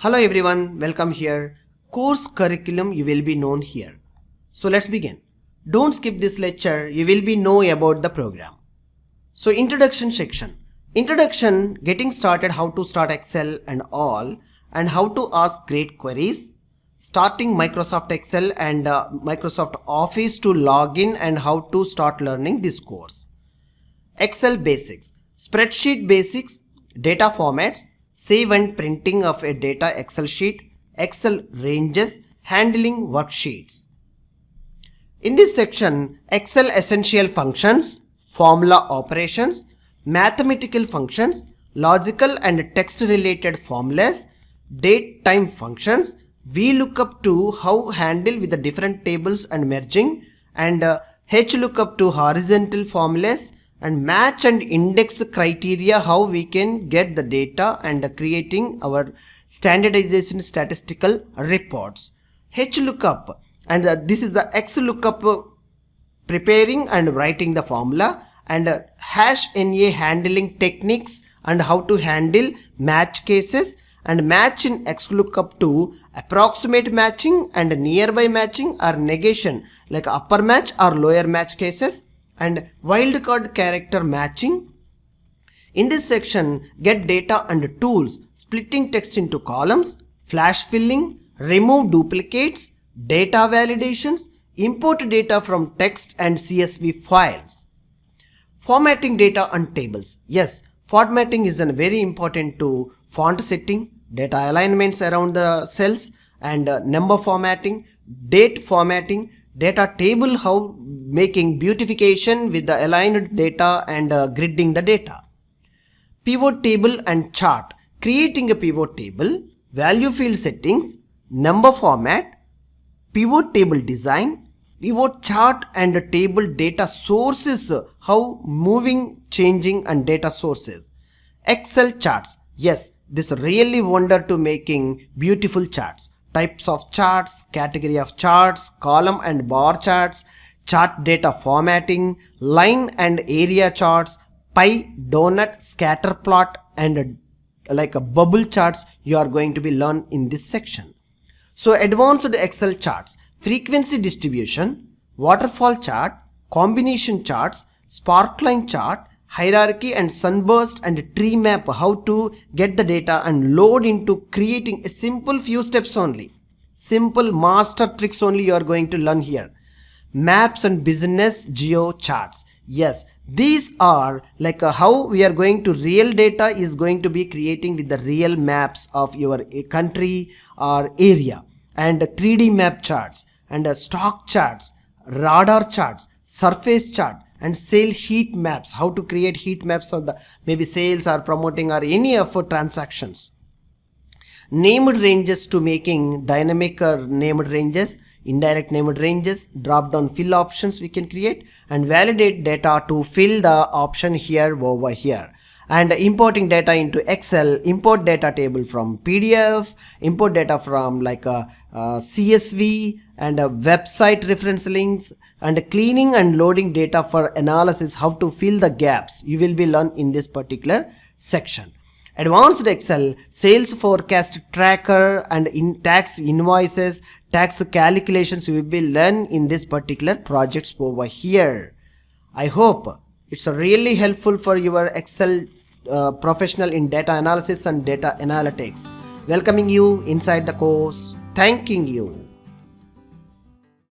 Hello everyone, welcome here. Course curriculum you will be known here. So let's begin. Don't skip this lecture, you will be know about the program. So introduction section. Introduction, getting started, how to start Excel and all, and how to ask great queries. Starting Microsoft Excel and Microsoft Office to log in and how to start learning this course. Excel basics, spreadsheet basics, data formats, save and printing of a data Excel sheet, Excel ranges, handling worksheets. In this section, Excel essential functions, formula operations, mathematical functions, logical and text related formulas, date time functions, VLOOKUP to how handle with the different tables and merging, and HLOOKUP to horizontal formulas, and match and index criteria, how we can get the data and creating our standardization statistical reports. HLOOKUP, and this is the XLOOKUP preparing and writing the formula, and #NA handling techniques and how to handle match cases, and match in XLOOKUP to approximate matching and nearby matching or negation like upper match or lower match cases, and wildcard character matching. In this section, get data and tools, splitting text into columns, flash filling, remove duplicates, data validations, import data from text and CSV files. Formatting data and tables. Yes, formatting is very important to font setting, data alignments around the cells, and number formatting, date formatting, data table, how making beautification with the aligned data and gridding the data. Pivot table and chart, creating a pivot table, value field settings, number format, pivot table design, pivot chart and table data sources, how moving, changing and data sources. Excel charts. Yes, this really wonder to making beautiful charts. Types of charts, category of charts, column and bar charts, chart data formatting, line and area charts, pie, donut, scatter plot, and like a bubble charts you are going to be learn in this section. So advanced Excel charts, frequency distribution, waterfall chart, combination charts, sparkline chart, hierarchy and sunburst and tree map, how to get the data and load into creating a simple few steps only. Simple master tricks only you are going to learn here. Maps and business geo charts. Yes, these are like how we are going to real data is going to be creating with the real maps of your country or area, and 3D map charts, and stock charts, radar charts, surface chart, and sale heat maps, how to create heat maps of the maybe sales or promoting or any of transactions. Named ranges to making dynamic named ranges, indirect named ranges, drop down fill options we can create, and validate data to fill the option here over here. And importing data into Excel, import data table from PDF, import data from like a CSV and a website reference links, and cleaning and loading data for analysis, how to fill the gaps you will be learn in this particular section. Advanced Excel, sales forecast tracker, and in tax invoices, tax calculations you will be learn in this particular projects over here. I hope it's really helpful for your Excel professional in data analysis and data analytics. Welcoming you inside the course. Thanking you.